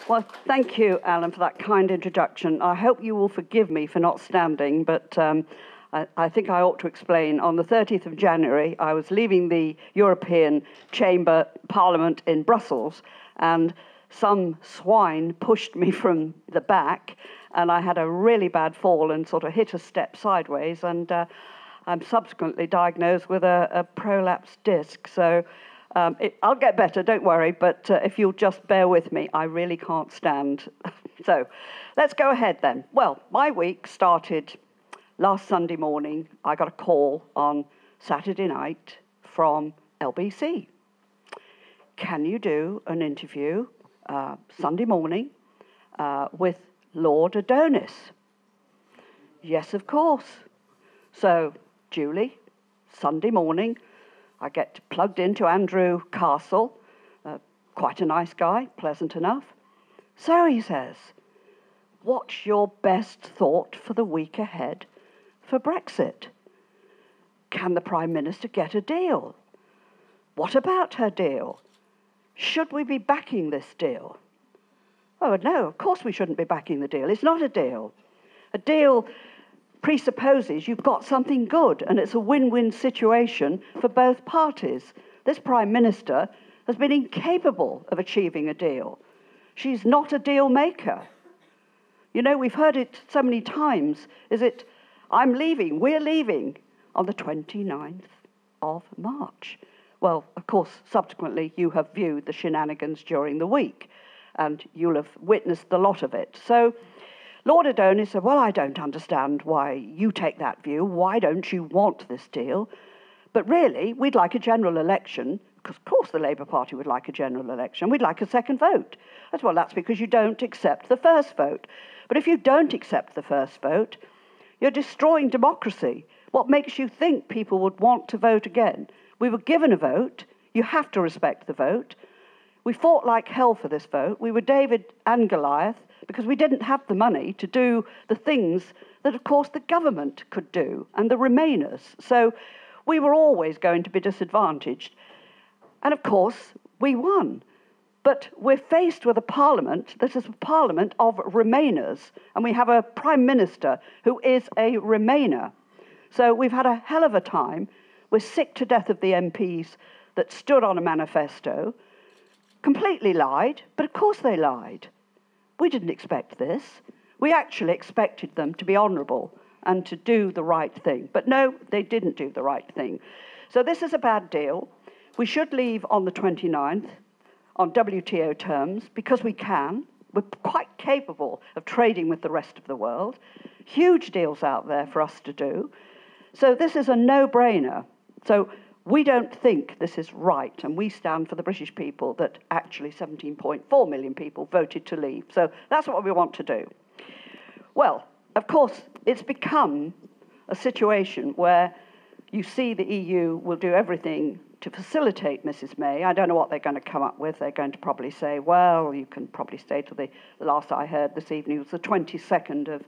Well, thank you, Alan, for that kind introduction. I hope you will forgive me for not standing, but I think I ought to explain. On the 30th of January, I was leaving the European Chamber Parliament in Brussels, and some swine pushed me from the back, and I had a really bad fall and sort of hit a step sideways, and I'm subsequently diagnosed with a prolapsed disc. So I'll get better, don't worry, but if you'll just bear with me, I really can't stand. So let's go ahead then. Well, my week started last Sunday morning. I got a call on Saturday night from LBC. Can you do an interview Sunday morning with Lord Adonis? Yes, of course. So, Julie, Sunday morning, I get plugged into Andrew Castle, quite a nice guy, pleasant enough. So he says, what's your best thought for the week ahead for Brexit? Can the Prime Minister get a deal? What about her deal? Should we be backing this deal? Oh, no, of course we shouldn't be backing the deal. It's not a deal. A deal presupposes you've got something good, and it's a win-win situation for both parties. This Prime Minister has been incapable of achieving a deal. She's not a deal maker. You know, we've heard it so many times. Is it, I'm leaving, we're leaving on the 29th of March? Well, of course, subsequently, you have viewed the shenanigans during the week, and you'll have witnessed the lot of it. So Lord Adonis said, well, I don't understand why you take that view. Why don't you want this deal? But really, we'd like a general election, because of course the Labour Party would like a general election. We'd like a second vote. I said, well, that's because you don't accept the first vote. But if you don't accept the first vote, you're destroying democracy. What makes you think people would want to vote again? We were given a vote. You have to respect the vote. We fought like hell for this vote. We were David and Goliath, because we didn't have the money to do the things that, of course, the government could do, and the Remainers. So we were always going to be disadvantaged. And, of course, we won. But we're faced with a parliament that is a parliament of Remainers, and we have a Prime Minister who is a Remainer. So we've had a hell of a time. We're sick to death of the MPs that stood on a manifesto, completely lied, but of course they lied. We didn't expect this. We actually expected them to be honourable and to do the right thing. But no, they didn't do the right thing. So this is a bad deal. We should leave on the 29th on WTO terms because we can. We're quite capable of trading with the rest of the world. Huge deals out there for us to do. So this is a no-brainer. So we don't think this is right, and we stand for the British people that actually 17.4 million people voted to leave. So that's what we want to do. Well, of course, it's become a situation where you see the EU will do everything to facilitate Mrs. May. I don't know what they're going to come up with. They're going to probably say, well, you can probably stay till the last I heard this evening was the 22nd of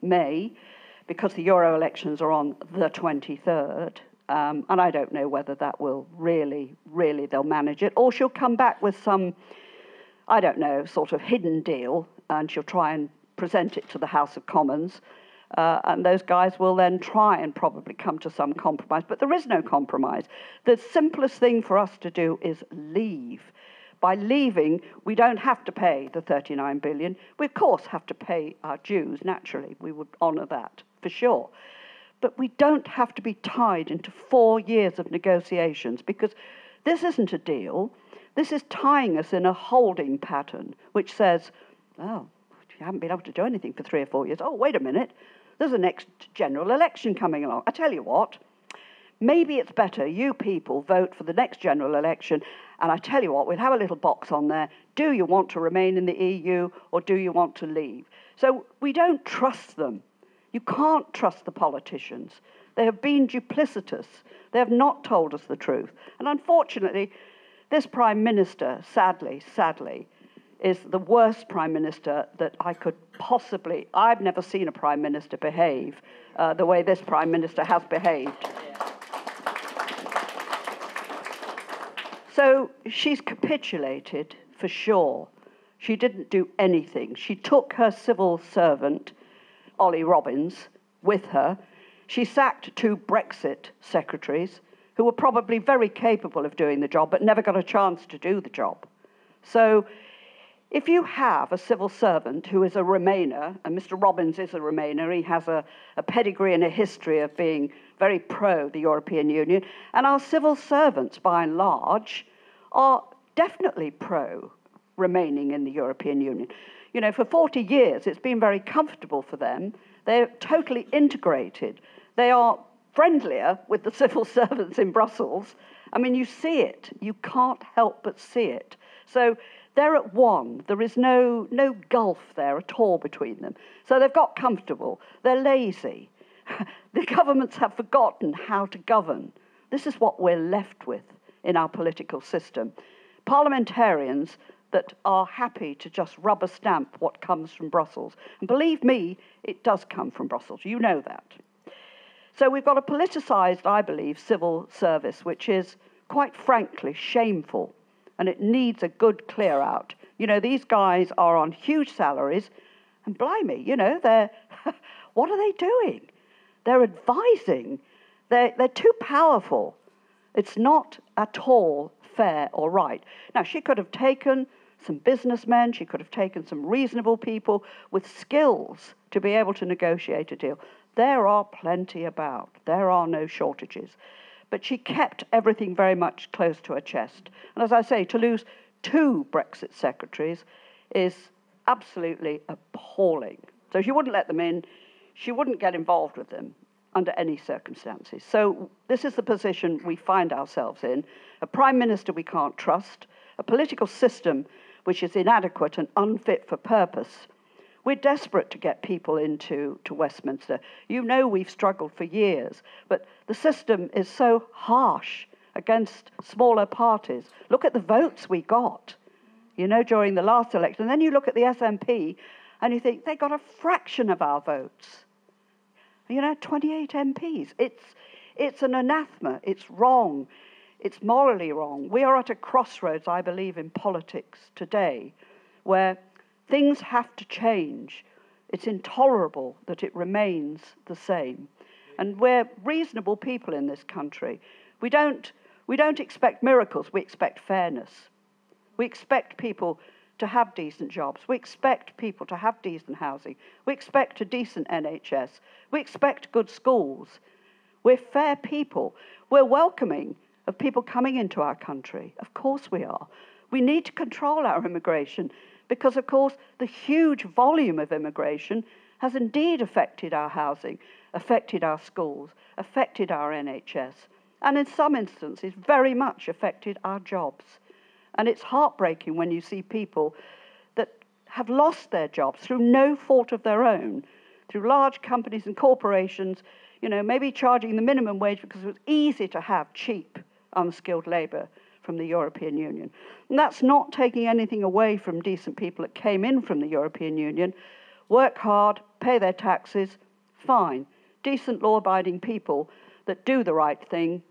May, because the Euro elections are on the 23rd. And I don't know whether that will really they'll manage it, or she'll come back with some, I don't know, sort of hidden deal, and she'll try and present it to the House of Commons, and those guys will then try and probably come to some compromise. But there is no compromise. The simplest thing for us to do is leave. By leaving, we don't have to pay the 39 billion. We, of course, have to pay our dues, naturally. We would honour that, for sure. But we don't have to be tied into 4 years of negotiations, because this isn't a deal. This is tying us in a holding pattern, which says, oh, you haven't been able to do anything for 3 or 4 years. Oh, wait a minute. There's a next general election coming along. I tell you what, maybe it's better you people vote for the next general election, and I tell you what, we'll have a little box on there. Do you want to remain in the EU, or do you want to leave? So we don't trust them. You can't trust the politicians. They have been duplicitous. They have not told us the truth. And unfortunately, this Prime Minister, sadly, is the worst Prime Minister that I could possibly... I've never seen a Prime Minister behave the way this Prime Minister has behaved. So she's capitulated, for sure. She didn't do anything. She took her civil servant, Ollie Robbins, with her. She sacked 2 Brexit secretaries who were probably very capable of doing the job but never got a chance to do the job. So if you have a civil servant who is a Remainer, and Mr. Robbins is a Remainer, he has a pedigree and a history of being very pro the European Union, and our civil servants, by and large, are definitely pro remaining in the European Union. You know, for 40 years, it's been very comfortable for them. They're totally integrated. They are friendlier with the civil servants in Brussels. I mean, you see it. You can't help but see it. So they're at one. There is no gulf there at all between them. So they've got comfortable. They're lazy. The governments have forgotten how to govern. This is what we're left with in our political system. Parliamentarians that are happy to just rubber stamp what comes from Brussels. And believe me, it does come from Brussels. You know that. So we've got a politicised, I believe, civil service, which is, quite frankly, shameful. And it needs a good clear out. You know, these guys are on huge salaries. And blimey, you know, what are they doing? They're advising. They're too powerful. It's not at all fair or right. Now, she could have taken some businessmen, she could have taken some reasonable people with skills to be able to negotiate a deal. There are plenty about. There are no shortages. But she kept everything very much close to her chest. And as I say, to lose 2 Brexit secretaries is absolutely appalling. So she wouldn't let them in. She wouldn't get involved with them under any circumstances. So this is the position we find ourselves in. A prime minister we can't trust, a political system which is inadequate and unfit for purpose. We're desperate to get people into Westminster. You know we've struggled for years, but the system is so harsh against smaller parties. Look at the votes we got, you know, during the last election. And then you look at the SNP and you think they got a fraction of our votes. You know, 28 MPs. It's an anathema. It's wrong. It's morally wrong. We are at a crossroads, I believe, in politics today where things have to change. It's intolerable that it remains the same. And we're reasonable people in this country. We don't expect miracles. We expect fairness. We expect people to have decent jobs. We expect people to have decent housing. We expect a decent NHS. We expect good schools. We're fair people. We're welcoming of people coming into our country. Of course we are. We need to control our immigration because, of course, the huge volume of immigration has indeed affected our housing, affected our schools, affected our NHS, and in some instances very much affected our jobs. And it's heartbreaking when you see people that have lost their jobs through no fault of their own, through large companies and corporations, you know, maybe charging the minimum wage because it was easy to have cheap, unskilled labour from the European Union. And that's not taking anything away from decent people that came in from the European Union, work hard, pay their taxes, fine. Decent law-abiding people that do the right thing,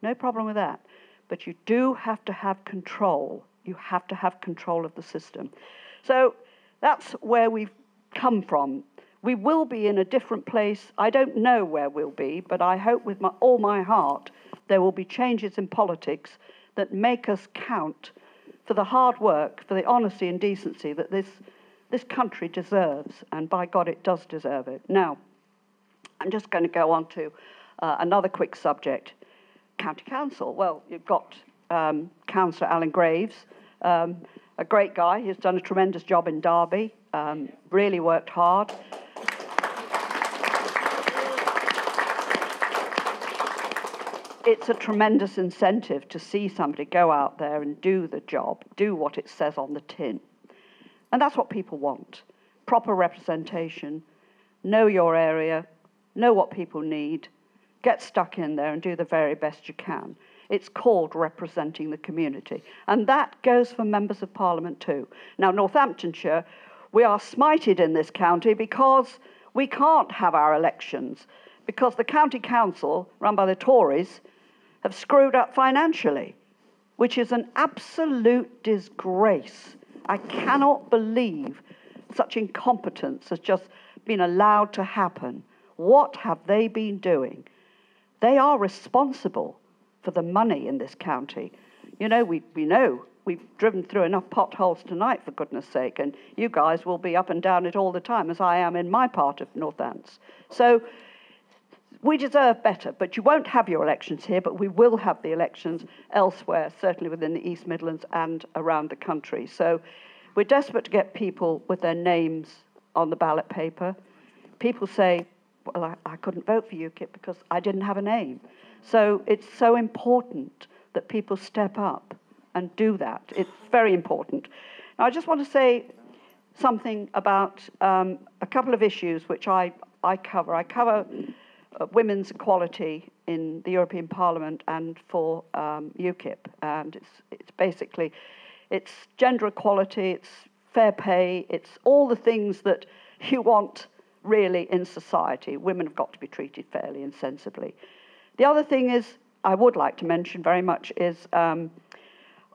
no problem with that. But you do have to have control. You have to have control of the system. So that's where we've come from. We will be in a different place. I don't know where we'll be, but I hope with all my heart there will be changes in politics that make us count for the hard work, for the honesty and decency that this country deserves. And by God, it does deserve it. Now, I'm just going to go on to another quick subject. County Council. Well, you've got Councillor Alan Graves, a great guy. He's done a tremendous job in Derby, really worked hard. It's a tremendous incentive to see somebody go out there and do the job, do what it says on the tin. And that's what people want. Proper representation, know your area, know what people need, get stuck in there and do the very best you can. It's called representing the community. And that goes for members of Parliament too. Now, Northamptonshire, we are smited in this county because we can't have our elections, because the county council, run by the Tories, have screwed up financially, which is an absolute disgrace. I cannot believe such incompetence has just been allowed to happen. What have they been doing? They are responsible for the money in this county. You know, we know we've driven through enough potholes tonight, for goodness sake, and you guys will be up and down it all the time, as I am in my part of Northants. So we deserve better, but you won't have your elections here, but we will have the elections elsewhere, certainly within the East Midlands and around the country. So we're desperate to get people with their names on the ballot paper. People say, well, I couldn't vote for UKIP because I didn't have a name. So it's so important that people step up and do that. It's very important. Now, I just want to say something about a couple of issues which I cover. I cover women's equality in the European Parliament and for UKIP. And it's basically, it's gender equality, it's fair pay, it's all the things that you want really in society. Women have got to be treated fairly and sensibly. The other thing is, I would like to mention very much is,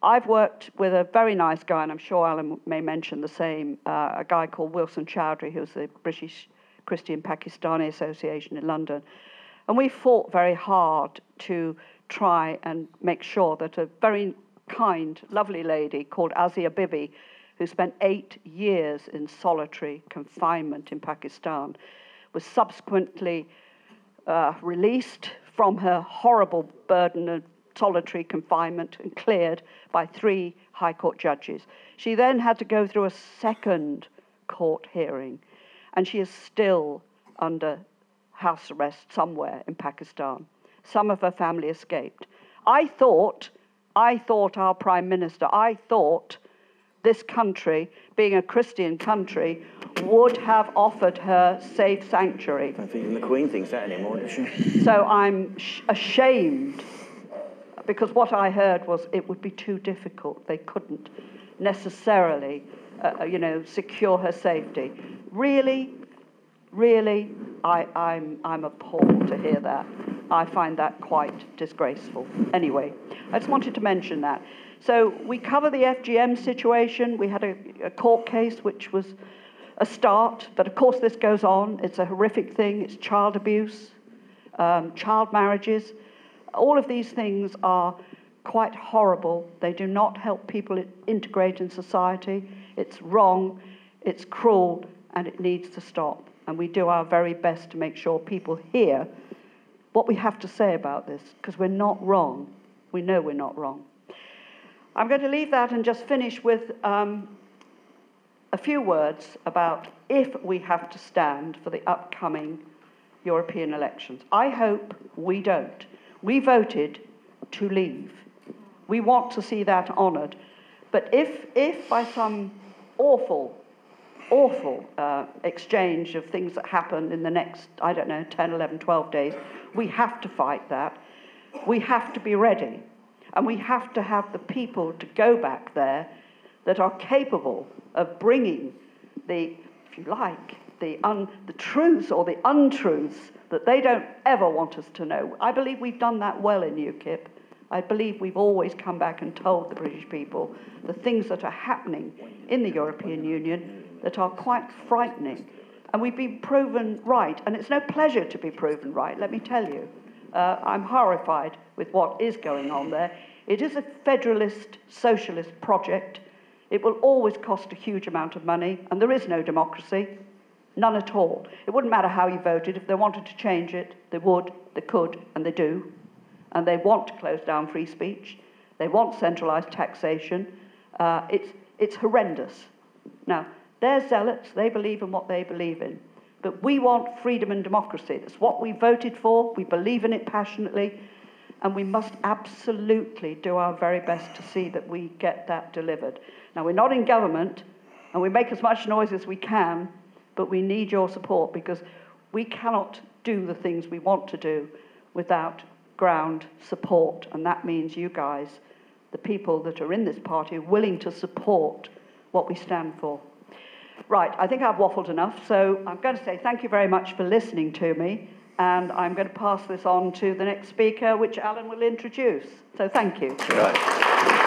I've worked with a very nice guy, and I'm sure Alan may mention the same, a guy called Wilson Chowdhury, who's the British Christian Pakistani Association in London. And we fought very hard to try and make sure that a very kind, lovely lady called Asia Bibi, who spent 8 years in solitary confinement in Pakistan, was subsequently released from her horrible burden of solitary confinement and cleared by 3 High Court judges. She then had to go through a second court hearing, and she is still under house arrest somewhere in Pakistan. Some of her family escaped. I thought our Prime Minister, I thought this country, being a Christian country, would have offered her safe sanctuary. I don't think even the Queen thinks that anymore, does she? So I'm ashamed, because what I heard was it would be too difficult. They couldn't necessarily, secure her safety. Really, I'm appalled to hear that. I find that quite disgraceful. Anyway, I just wanted to mention that. So we cover the FGM situation. We had a court case which was a start, but of course this goes on. It's a horrific thing. It's child abuse, child marriages. All of these things are quite horrible. They do not help people integrate in society. It's wrong, it's cruel, and it needs to stop. And we do our very best to make sure people hear what we have to say about this, because we're not wrong. We know we're not wrong. I'm going to leave that and just finish with a few words about if we have to stand for the upcoming European elections. I hope we don't. We voted to leave. We want to see that honoured. But if by some awful exchange of things that happen in the next, 10, 11, 12 days, we have to fight that. We have to be ready. And we have to have the people to go back there that are capable of bringing the, if you like, the truths or the untruths that they don't ever want us to know. I believe we've done that well in UKIP. I believe we've always come back and told the British people the things that are happening in the European Union that are quite frightening. And we've been proven right. And it's no pleasure to be proven right, let me tell you. I'm horrified with what is going on there. It is a federalist, socialist project. It will always cost a huge amount of money, and there is no democracy, none at all. It wouldn't matter how you voted. If they wanted to change it, they would, they could, and they do. And they want to close down free speech. They want centralised taxation. It's horrendous. Now, they're zealots. They believe in what they believe in. But we want freedom and democracy. That's what we voted for. We believe in it passionately. And we must absolutely do our very best to see that we get that delivered. Now, we're not in government, and we make as much noise as we can, but we need your support, because we cannot do the things we want to do without ground support. And that means you guys, the people that are in this party, are willing to support what we stand for. Right, I think I've waffled enough, so I'm going to say thank you very much for listening to me, and I'm going to pass this on to the next speaker, which Alan will introduce. So thank you. Right.